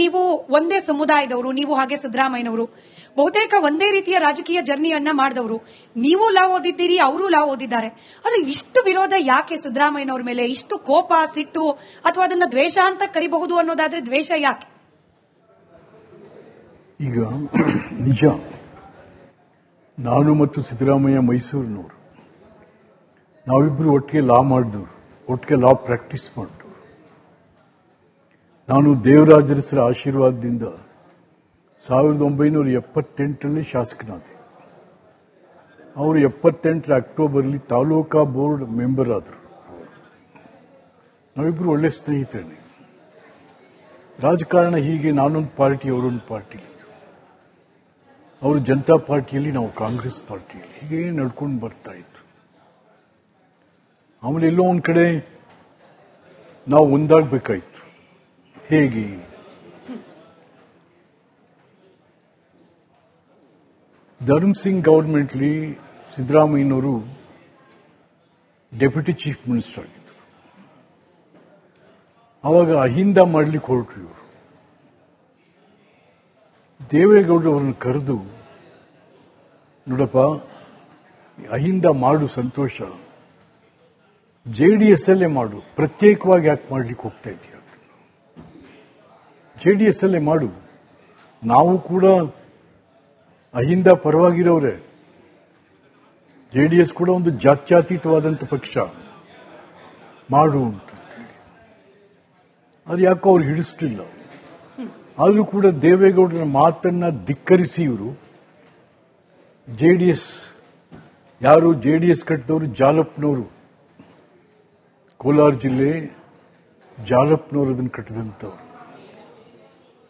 ನೀವು ಒಂದೇ ಸಮುದಾಯದವರು, ನೀವು ಹಾಗೆ ಸಿದ್ದರಾಮಯ್ಯನವರು ಬಹುತೇಕ ಒಂದೇ ರೀತಿಯ ರಾಜಕೀಯ ಜರ್ನಿಯನ್ನ ಮಾಡಿದವರು. ನೀವು ಲಾ ಓದಿದ್ದೀರಿ, ಅವರು ಲಾ ಓದಿದ್ದಾರೆ. ಆದ್ರೆ ಇಷ್ಟು ವಿರೋಧ ಯಾಕೆ ಸಿದ್ದರಾಮಯ್ಯನವ್ರ ಮೇಲೆ? ಇಷ್ಟು ಕೋಪ, ಸಿಟ್ಟು, ಅಥವಾ ಅದನ್ನ ದ್ವೇಷ ಅಂತ ಕರಿಬಹುದು ಅನ್ನೋದಾದ್ರೆ ದ್ವೇಷ ಯಾಕೆ? ಈಗ ನಿಜ, ನಾನು ಮತ್ತು ಸಿದ್ದರಾಮಯ್ಯ ಮೈಸೂರಿನವರು, ನಾವಿಬ್ಬರು ಒಟ್ಟಿಗೆ ಲಾ ಮಾಡಿದವರು, ಒಟ್ಟಿಗೆ ಲಾ ಪ್ರಾಕ್ಟೀಸ್ ಮಾಡಿದವರು. ನಾನು ದೇವರಾಜರಸರ ಆಶೀರ್ವಾದದಿಂದ 1978ರಲ್ಲಿ ಶಾಸಕನಾದೆ. ಅವರು 78ರ ಅಕ್ಟೋಬರ್ಲಿ ತಾಲೂಕಾ ಬೋರ್ಡ್ ಮೆಂಬರ್ ಆದರು. ನಾವಿಬ್ಬರು ಒಳ್ಳೆ ಸ್ನೇಹಿತರೇ. ರಾಜಕಾರಣ ಹೀಗೆ, ನಾನೊಂದು ಪಾರ್ಟಿ, ಅವರೊಂದು ಪಾರ್ಟಿ. ಅವರು ಜನತಾ ಪಾರ್ಟಿಯಲ್ಲಿ, ನಾವು ಕಾಂಗ್ರೆಸ್ ಪಾರ್ಟಿಯಲ್ಲಿ, ಹೀಗೆ ನಡ್ಕೊಂಡು ಬರ್ತಾ ಇತ್ತು. ಆಮೇಲೆ ಎಲ್ಲೋ ಒಂದ್ ಕಡೆ ನಾವು ಒಂದಾಗಬೇಕಾಯ್ತು. ಹೇಗೆ? ಧರ್ಮ್ ಸಿಂಗ್ ಗವರ್ಮೆಂಟ್ಲಿ ಸಿದ್ದರಾಮಯ್ಯನವರು ಡೆಪ್ಯೂಟಿ ಚೀಫ್ ಮಿನಿಸ್ಟರ್ ಆಗಿದ್ದರು. ಆವಾಗ ಅಹಿಂದ ಮಾಡ್ಲಿಕ್ಕೆ ಹೊರಟರು ಇವರು. ದೇವೇಗೌಡರು ಅವರನ್ನು ಕರೆದು, ನೋಡಪ್ಪ, ಅಹಿಂದ ಮಾಡು, ಸಂತೋಷ, ಜೆಡಿಎಸ್ ಅಲ್ಲೇ ಮಾಡು, ಪ್ರತ್ಯೇಕವಾಗಿ ಯಾಕೆ ಮಾಡ್ಲಿಕ್ಕೆ ಹೋಗ್ತಾ ಇದೆಯಾ? ಜೆಡಿಎಸ್ ಅಲ್ಲೇ ಮಾಡು, ನಾವು ಕೂಡ ಅಹಿಂದ ಪರವಾಗಿರೋರೆ, ಜೆಡಿಎಸ್ ಕೂಡ ಒಂದು ಜಾತ್ಯತೀತವಾದಂಥ ಪಕ್ಷ, ಮಾಡು ಅಂತ ಹೇಳಿ. ಅದು ಯಾಕೋ ಅವ್ರು ಹಿಡಿಸ್ಲಿಲ್ಲ. ಆದರೂ ಕೂಡ ದೇವೇಗೌಡರ ಮಾತನ್ನ ಧಿಕ್ಕರಿಸಿ ಇವರು ಜೆಡಿಎಸ್, ಯಾರು ಜೆಡಿಎಸ್ ಕಟ್ಟಿದವರು ಜಾಲಪ್ನವರು, ಕೋಲಾರ ಜಿಲ್ಲೆ ಜಾಲಪ್ನವರು ಅದನ್ನು ಕಟ್ಟಿದಂಥವ್ರು,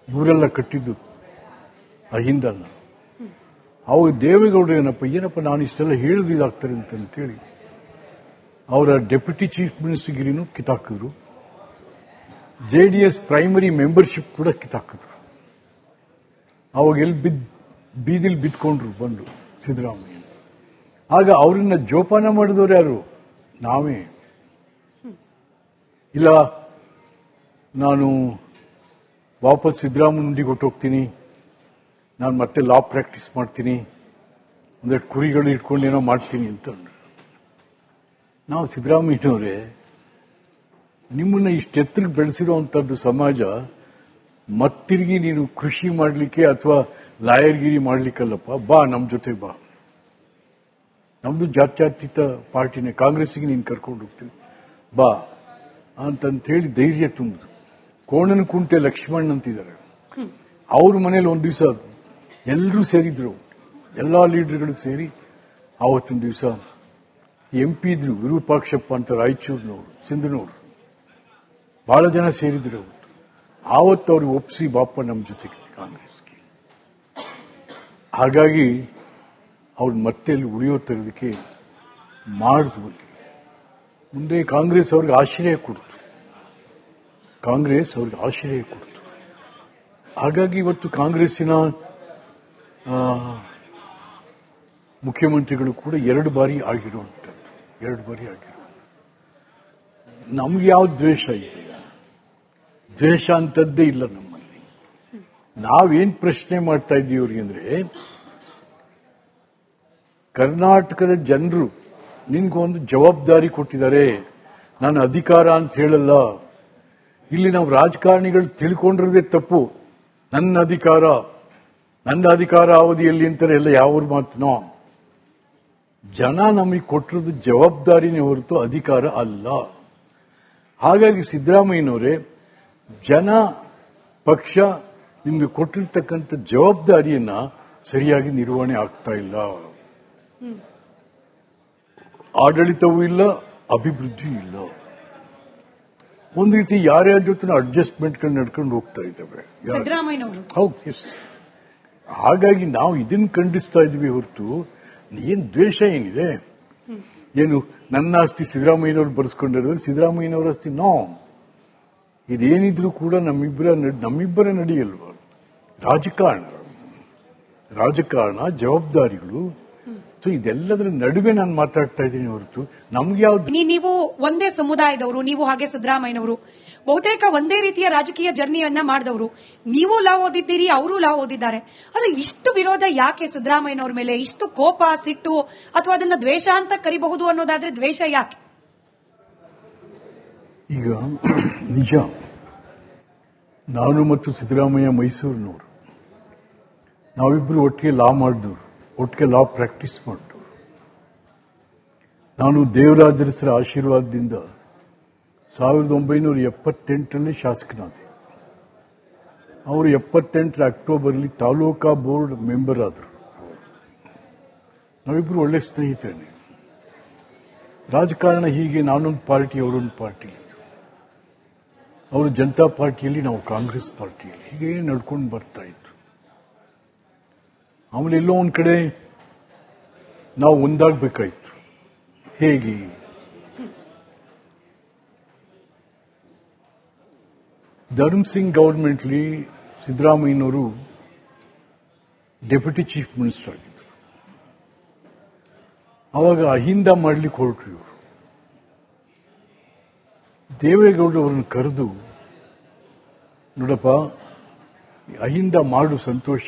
ಇವರೆಲ್ಲ ಕಟ್ಟಿದ್ದು ಅಹಿಂದನ. ಅವಾಗ ದೇವೇಗೌಡರು ಏನಪ್ಪ ನಾನು ಇಷ್ಟೆಲ್ಲ ಹೇಳಿದ್ರು ಇದಾಗ್ತಾರೆ ಅಂತೇಳಿ ಅವರ ಡೆಪ್ಯೂಟಿ ಚೀಫ್ ಮಿನಿಸ್ಟರ್ಗಿರಿನೂ ಕಿತ್ತಾಕಿದ್ರು, ಜೆಡಿಎಸ್ ಪ್ರೈಮರಿ ಮೆಂಬರ್ಶಿಪ್ ಕೂಡ ಕಿತ್ತಾಕಿದ್ರು. ಅವಾಗ ಎಲ್ಲಿ ಬೀದಿಲಿ ಬಿದ್ಕೊಂಡ್ರು ಬಂದು ಸಿದ್ದರಾಮಯ್ಯ. ಆಗ ಅವರನ್ನ ಜೋಪಾನ ಮಾಡಿದವರು ಯಾರು? ನಾವೇ. ಇಲ್ಲ, ನಾನು ವಾಪಸ್ ಸಿದ್ದರಾಮಯ್ಯನಿಗೆ ಹೊಟ್ಟೋಗ್ತೀನಿ, ನಾನು ಮತ್ತೆ ಲಾ ಪ್ರಾಕ್ಟೀಸ್ ಮಾಡ್ತೀನಿ, ಒಂದೆರಡು ಕುರಿಗಳು ಇಟ್ಕೊಂಡು ಏನೋ ಮಾಡ್ತೀನಿ ಅಂತಂದ್ರು. ನಾವು ಸಿದ್ದರಾಮಯ್ಯನವರೇ, ನಿಮ್ಮನ್ನ ಇಷ್ಟೆತ್ತರಿಗೆ ಬೆಳೆಸಿರುವಂತದ್ದು ಸಮಾಜ ಮತ್ತಿರುಗಿ ನೀನು ಕೃಷಿ ಮಾಡಲಿಕ್ಕೆ ಅಥವಾ ಲಾಯರ್ಗಿರಿ ಮಾಡ್ಲಿಕ್ಕಲ್ಲಪ್ಪ, ಬಾ ನಮ್ಮ ಜೊತೆ ಬಾ, ನಮ್ದು ಜಾತ್ಯತೀತ ಪಾರ್ಟಿನೇ, ಕಾಂಗ್ರೆಸ್ಸಿಗೆ ನೀನು ಕರ್ಕೊಂಡು ಹೋಗ್ತೀವಿ, ಬಾ ಅಂತಂತ ಹೇಳಿ ಧೈರ್ಯ ತುಂಬಿದ್ರು. ಕೋಣನಕುಂಟೆ ಲಕ್ಷ್ಮಣ್ ಅಂತಿದ್ದಾರೆ, ಅವ್ರ ಮನೇಲಿ ಒಂದು ದಿವಸ ಎಲ್ಲರೂ ಸೇರಿದ್ರು, ಎಲ್ಲಾ ಲೀಡರ್ಗಳು ಸೇರಿ ಆವತ್ತಿನ ದಿವಸ MP ಇದ್ರು, ವಿರೂಪಾಕ್ಷಪ್ಪ ಅಂತ ರಾಯಚೂರಿನವರು, ಸಿಂಧನೂರು, ಬಹಳ ಜನ ಸೇರಿದ್ರು. ಆವತ್ತು ಅವ್ರಿಗೆ ಒಪ್ಪಿಸಿ, ಬಾಪ ನಮ್ಮ ಜೊತೆಗೆ ಕಾಂಗ್ರೆಸ್ಗೆ. ಹಾಗಾಗಿ ಅವ್ರು ಮತ್ತೆ ಅಲ್ಲಿ ಉಳಿಯೋ ತರೋದಕ್ಕೆ ಮಾಡಿದ್ವು. ಮುಂದೆ ಕಾಂಗ್ರೆಸ್ ಅವ್ರಿಗೆ ಆಶ್ರಯ ಕೊಡ್ತು, ಹಾಗಾಗಿ ಇವತ್ತು ಕಾಂಗ್ರೆಸ್ಸಿನ ಮುಖ್ಯಮಂತ್ರಿಗಳು ಕೂಡ 2 ಬಾರಿ ಆಗಿರುವಂಥದ್ದು. ನಮ್ಗೆ ಯಾವ ದ್ವೇಷ ಇದೆ? ದ್ವೇಷ ಅಂತದ್ದೇ ಇಲ್ಲ ನಮ್ಮಲ್ಲಿ. ನಾವೇನ್ ಪ್ರಶ್ನೆ ಮಾಡ್ತಾ ಇದ್ದೀವಿ ಅವ್ರಿಗೆ ಅಂದ್ರೆ, ಕರ್ನಾಟಕದ ಜನರು ನಿನ್ಗೊಂದು ಜವಾಬ್ದಾರಿ ಕೊಟ್ಟಿದ್ದಾರೆ, ನಾನು ಅಧಿಕಾರ ಅಂತ ಹೇಳಲ್ಲ. ಇಲ್ಲಿ ನಾವು ರಾಜಕಾರಣಿಗಳು ತಿಳ್ಕೊಂಡಿರೋದೇ ತಪ್ಪು. ನನ್ನ ಅಧಿಕಾರ ಅವಧಿಯಲ್ಲಿ ಅಂತಾರೆ ಎಲ್ಲ ಯಾವ ಮಾತನೋ. ಜನ ನಮಗೆ ಕೊಟ್ಟಿರೋದು ಜವಾಬ್ದಾರಿನೇ ಹೊರತು ಅಧಿಕಾರ ಅಲ್ಲ. ಹಾಗಾಗಿ ಸಿದ್ದರಾಮಯ್ಯನವರೇ, ಜನ ಪಕ್ಷ ನಿಮಗೆ ಕೊಟ್ಟಿರ್ತಕ್ಕಂಥ ಜವಾಬ್ದಾರಿಯನ್ನ ಸರಿಯಾಗಿ ನಿರ್ವಹಣೆ ಆಗ್ತಾ ಇಲ್ಲ. ಆಡಳಿತವೂ ಇಲ್ಲ, ಅಭಿವೃದ್ಧಿಯೂ ಇಲ್ಲ. ಒಂದು ರೀತಿ ಯಾರ್ಯಾರ ಜೊತೆ ಅಡ್ಜಸ್ಟ್ಮೆಂಟ್ಗಳು ನಡ್ಕೊಂಡು ಹೋಗ್ತಾ ಇದ್ದಾವೆ. ಹೌದು, ಎಸ್. ಹಾಗಾಗಿ ನಾವು ಇದನ್ನು ಖಂಡಿಸ್ತಾ ಇದ್ವಿ ಹೊರತು ಏನ್ ದ್ವೇಷ ಏನಿದೆ? ಏನು ನನ್ನ ಆಸ್ತಿ ಸಿದ್ದರಾಮಯ್ಯನವ್ರು ಬರೆಸ್ಕೊಂಡಿರೋದು ಸಿದ್ದರಾಮಯ್ಯನವರ ಆಸ್ತಿ? ನೋ, ಇದೇನಿದ್ರು ಕೂಡ ನಮ್ಮಿಬ್ಬರ ನಡೆಯಲ್ವ. ರಾಜಕಾರಣ ಜವಾಬ್ದಾರಿಗಳು ಸೊ ಇದೆಲ್ಲದರ ನಡುವೆ ನಾನು ಮಾತಾಡ್ತಾ ಇದ್ದೀನಿ ಹೊರತು ನಮ್ಗೆ ಯಾವ್ದು ನೀವು ಒಂದೇ ಸಮುದಾಯದವರು, ನೀವು ಹಾಗೆ ಸಿದ್ದರಾಮಯ್ಯನವರು ಬಹುತೇಕ ಒಂದೇ ರೀತಿಯ ರಾಜಕೀಯ ಜರ್ನಿಯನ್ನ ಮಾಡಿದವರು. ನೀವು ಲಾ ಓದಿದ್ದೀರಿ, ಅವರು ಲಾ ಓದಿದ್ದಾರೆ. ಆದ್ರೆ ಇಷ್ಟು ವಿರೋಧ ಯಾಕೆ ಸಿದ್ದರಾಮಯ್ಯನವ್ರ ಮೇಲೆ? ಇಷ್ಟು ಕೋಪ, ಸಿಟ್ಟು, ಅಥವಾ ಅದನ್ನ ದ್ವೇಷ ಅಂತ ಕರಿಬಹುದು ಅನ್ನೋದಾದ್ರೆ ದ್ವೇಷ ಯಾಕೆ? ಈಗ ನಿಜ, ನಾನು ಮತ್ತು ಸಿದ್ದರಾಮಯ್ಯ ಮೈಸೂರಿನವರು, ನಾವಿಬ್ಬರು ಒಟ್ಟಿಗೆ ಲಾ ಮಾಡಿದವರು, ಒಟ್ಟಿಗೆ ಲಾ ಪ್ರಾಕ್ಟೀಸ್ ಮಾಡಿದವರು. ನಾನು ದೇವರಾಜರಸರ ಆಶೀರ್ವಾದದಿಂದ 1978ರಲ್ಲಿ ಶಾಸಕನಾದೆ. ಅವರು 78ರ ಅಕ್ಟೋಬರ್ಲಿ ತಾಲೂಕಾ ಬೋರ್ಡ್ ಮೆಂಬರ್ ಆದರು. ನಾವಿಬ್ಬರು ಒಳ್ಳೆ ಸ್ನೇಹಿತರೇ. ರಾಜಕಾರಣ ಹೀಗೆ, ನಾನೊಂದು ಪಾರ್ಟಿ, ಅವರೊಂದು ಪಾರ್ಟಿ. ಅವರು ಜನತಾ ಪಾರ್ಟಿಯಲ್ಲಿ, ನಾವು ಕಾಂಗ್ರೆಸ್ ಪಾರ್ಟಿಯಲ್ಲಿ, ಹೀಗೆ ನಡ್ಕೊಂಡು ಬರ್ತಾ ಇತ್ತು. ಆಮೇಲೆ ಎಲ್ಲೋ ಒಂದ್ ಕಡೆ ನಾವು ಒಂದಾಗಬೇಕಾಯ್ತು. ಹೇಗೆ? ಧರ್ಮ್ ಸಿಂಗ್ ಗವರ್ಮೆಂಟ್ಲಿ ಸಿದ್ದರಾಮಯ್ಯನವರು ಡೆಪ್ಯೂಟಿ ಚೀಫ್ ಮಿನಿಸ್ಟರ್ ಆಗಿದ್ದರು. ಆವಾಗ ಅಹಿಂದ ಮಾಡ್ಲಿಕ್ಕೆ ಹೊರಟ್ರು ಇವರು. ದೇವೇಗೌಡರು ಅವರನ್ನು ಕರೆದು, ನೋಡಪ್ಪ, ಅಹಿಂದ ಮಾಡು, ಸಂತೋಷ,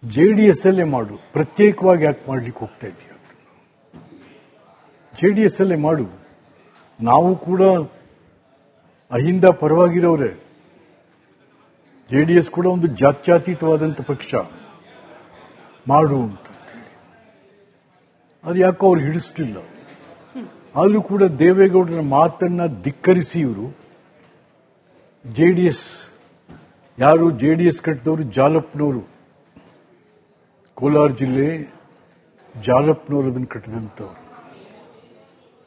ಜೆಡಿಎಸ್ ಅಲ್ಲೇ ಮಾಡು, ಪ್ರತ್ಯೇಕವಾಗಿ ಯಾಕೆ ಮಾಡ್ಲಿಕ್ಕೆ ಹೋಗ್ತಾ ಇದೆಯಾ? ಜೆಡಿಎಸ್ ಅಲ್ಲೇ ಮಾಡು, ನಾವು ಕೂಡ ಅಹಿಂದ ಪರವಾಗಿರೋರೆ. ಜೆಡಿಎಸ್ ಕೂಡ ಒಂದು ಜಾತ್ಯತೀತವಾದಂಥ ಪಕ್ಷ, ಮಾಡು ಅಂತ ಹೇಳಿ. ಅದು ಯಾಕೋ ಅವ್ರು ಹಿಡಿಸ್ಲಿಲ್ಲ. ಆದರೂ ಕೂಡ ದೇವೇಗೌಡರ ಮಾತನ್ನ ಧಿಕ್ಕರಿಸಿ ಇವರು ಜೆಡಿಎಸ್, ಯಾರು ಜೆಡಿಎಸ್ ಕಟ್ಟಿದವರು ಜಾಲಪ್ಪನವರು, ಕೋಲಾರ ಜಿಲ್ಲೆ ಜಾಲಪ್ಪನವರು ಅದನ್ನು ಕಟ್ಟಿದಂಥವ್ರು.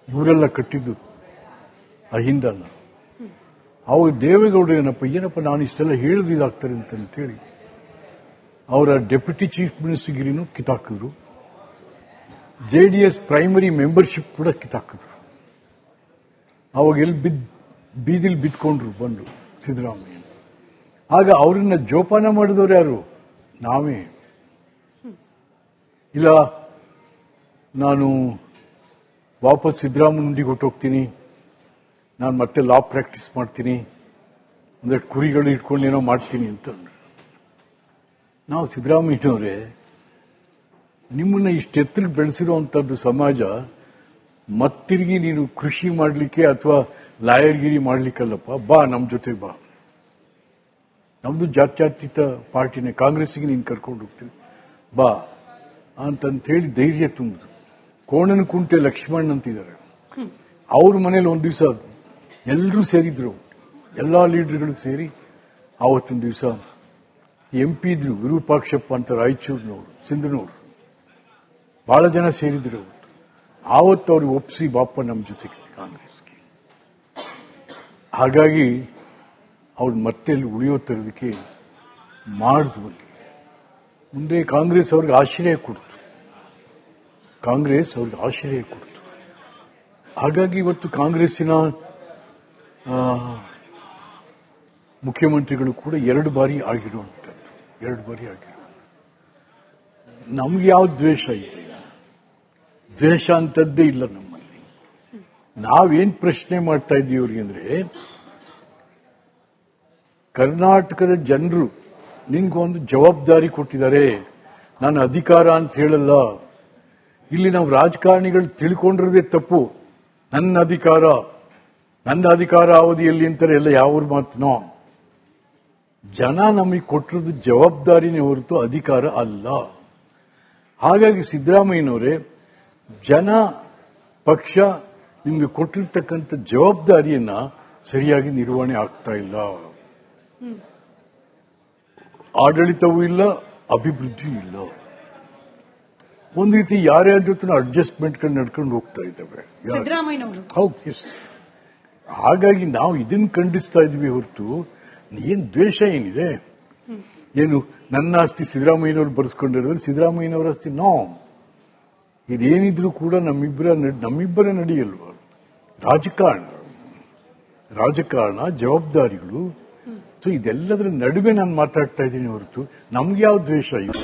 ಇವರೆಲ್ಲ ಕಟ್ಟಿದ್ದು ಅಹಿಂದನ. ಅವಾಗ ದೇವೇಗೌಡರು ಏನಪ್ಪ ನಾನು ಇಷ್ಟೆಲ್ಲ ಹೇಳಿದ್ರು ಇದಾಗ್ತಾರೆ ಅಂತೇಳಿ ಅವರ ಡೆಪ್ಯೂಟಿ ಚೀಫ್ ಮಿನಿಸ್ಟರ್ಗಿರಿನೂ ಕಿತ್ತಾಕಿದ್ರು. ಜೆಡಿಎಸ್ ಪ್ರೈಮರಿ ಮೆಂಬರ್ಶಿಪ್ ಕೂಡ ಕಿತ್ತಾಕಿದ್ರು. ಅವಾಗ ಎಲ್ಲಿ ಬೀದಿಲಿ ಬಿದ್ಕೊಂಡ್ರು ಬಂದು ಸಿದ್ದರಾಮಯ್ಯ. ಆಗ ಅವರನ್ನ ಜೋಪಾನ ಮಾಡಿದವರು ಯಾರು? ನಾವೇ. ಇಲ್ಲ, ನಾನು ವಾಪಸ್ ಸಿದ್ದರಾಮಯ್ಯನಿಗೆ ಹೊಟ್ಟೋಗ್ತೀನಿ, ನಾನು ಮತ್ತೆ ಲಾ ಪ್ರಾಕ್ಟೀಸ್ ಮಾಡ್ತೀನಿ, ಒಂದಷ್ಟು ಕುರಿಗಳು ಇಟ್ಕೊಂಡು ಏನೋ ಮಾಡ್ತೀನಿ ಅಂತಂದ್ರೆ, ನಾವು ಸಿದ್ದರಾಮಯ್ಯನವರೇ, ನಿಮ್ಮನ್ನ ಇಷ್ಟೆತ್ತರಿಗೆ ಬೆಳೆಸಿರುವಂತದ್ದು ಸಮಾಜ ಮತ್ತಿರುಗಿ ನೀನು ಕೃಷಿ ಮಾಡಲಿಕ್ಕೆ ಅಥವಾ ಲಾಯರ್ಗಿರಿ ಮಾಡ್ಲಿಕ್ಕಲ್ಲಪ್ಪ, ಬಾ ನಮ್ಮ ಜೊತೆ ಬಾ, ನಮ್ದು ಜಾತ್ಯತೀತ ಪಾರ್ಟಿನೇ, ಕಾಂಗ್ರೆಸ್ಗೆ ನೀನು ಕರ್ಕೊಂಡು ಹೋಗ್ತೀವಿ, ಬಾ ಅಂತಂತ ಹೇಳಿ ಧೈರ್ಯ ತುಂಬಿದ್ರು. ಕೋಣನಕುಂಟೆ ಲಕ್ಷ್ಮಣ್ ಅಂತಿದ್ದಾರೆ, ಅವ್ರ ಮನೇಲಿ ಒಂದು ದಿವಸ ಎಲ್ಲರೂ ಸೇರಿದ್ರು, ಎಲ್ಲಾ ಲೀಡರ್ಗಳು ಸೇರಿ ಆವತ್ತಿನ ದಿವಸ MP ಇದ್ರು, ವಿರೂಪಾಕ್ಷಪ್ಪ ಅಂತ ರಾಯಚೂರಿನವರು, ಸಿಂಧನೂರು, ಬಹಳ ಜನ ಸೇರಿದ್ರು. ಆವತ್ತು ಅವ್ರಿಗೆ ಒಪ್ಪಿಸಿ, ಬಾಪ ನಮ್ಮ ಜೊತೆಗೆ ಕಾಂಗ್ರೆಸ್ಗೆ. ಹಾಗಾಗಿ ಅವ್ರು ಮತ್ತೆ ಅಲ್ಲಿ ಉಳಿಯೋ ತರೋದಕ್ಕೆ ಮಾಡಿದ್ವು. ಅಲ್ಲಿ ಮುಂದೆ ಕಾಂಗ್ರೆಸ್ ಅವ್ರಿಗೆ ಆಶ್ರಯ ಕೊಡ್ತು, ಹಾಗಾಗಿ ಇವತ್ತು ಕಾಂಗ್ರೆಸ್ಸಿನ ಮುಖ್ಯಮಂತ್ರಿಗಳು ಕೂಡ 2 ಬಾರಿ ಆಗಿರುವಂಥದ್ದು. ನಮ್ಗೆ ಯಾವ ದ್ವೇಷ ಇದೆ? ದ್ವೇಷ ಅಂತದ್ದೇ ಇಲ್ಲ ನಮ್ಮಲ್ಲಿ. ನಾವೇನ್ ಪ್ರಶ್ನೆ ಮಾಡ್ತಾ ಇದ್ದೀವಿ ಅವ್ರಿಗೆ ಅಂದ್ರೆ, ಕರ್ನಾಟಕದ ಜನರು ನಿನ್ಗೊಂದು ಜವಾಬ್ದಾರಿ ಕೊಟ್ಟಿದ್ದಾರೆ, ನಾನು ಅಧಿಕಾರ ಅಂತ ಹೇಳಲ್ಲ. ಇಲ್ಲಿ ನಾವು ರಾಜಕಾರಣಿಗಳು ತಿಳ್ಕೊಂಡಿರೋದೇ ತಪ್ಪು. ನನ್ನ ಅಧಿಕಾರ ಅವಧಿಯಲ್ಲಿ ಅಂತಾರೆ ಎಲ್ಲ ಯಾವ ಮಾತನೋ. ಜನ ನಮಗೆ ಕೊಟ್ಟಿರೋದು ಜವಾಬ್ದಾರಿನೇ ಹೊರತು ಅಧಿಕಾರ ಅಲ್ಲ. ಹಾಗಾಗಿ ಸಿದ್ದರಾಮಯ್ಯನವರೇ, ಜನ ಪಕ್ಷ ನಿಮಗೆ ಕೊಟ್ಟಿರ್ತಕ್ಕಂಥ ಜವಾಬ್ದಾರಿಯನ್ನ ಸರಿಯಾಗಿ ನಿರ್ವಹಣೆ ಆಗ್ತಾ ಇಲ್ಲ. ಆಡಳಿತವೂ ಇಲ್ಲ, ಅಭಿವೃದ್ಧಿಯೂ ಇಲ್ಲ. ಒಂದು ರೀತಿ ಯಾರ್ಯಾರ ಜೊತೆ ಅಡ್ಜಸ್ಟ್ಮೆಂಟ್ಗಳು ನಡ್ಕೊಂಡು ಹೋಗ್ತಾ ಇದ್ದಾವೆ ಸಿದ್ದರಾಮಯ್ಯನವರು. ಹೌದು, ಎಸ್. ಹಾಗಾಗಿ ನಾವು ಇದನ್ನು ಖಂಡಿಸ್ತಾ ಇದ್ವಿ ಹೊರತು ಏನ್ ದ್ವೇಷ ಏನಿದೆ? ಏನು ನನ್ನ ಆಸ್ತಿ ಸಿದ್ದರಾಮಯ್ಯನವರು ಬರೆಸ್ಕೊಂಡಿರೋದ್ರೆ ಸಿದ್ದರಾಮಯ್ಯನವರ ಆಸ್ತಿ ಇದೇನಿದ್ರು ಕೂಡ ನಮ್ಮಿಬ್ಬರ ನಡೆಯಲ್ವ? ರಾಜಕಾರಣ ಜವಾಬ್ದಾರಿಗಳು. ಸೊ ಇದೆಲ್ಲದರ ನಡುವೆ ನಾನು ಮಾತಾಡ್ತಾ ಇದ್ದೀನಿ ಹೊರತು ನಮ್ಗೆ ಯಾವ ದ್ವೇಷ ಇಲ್ಲ.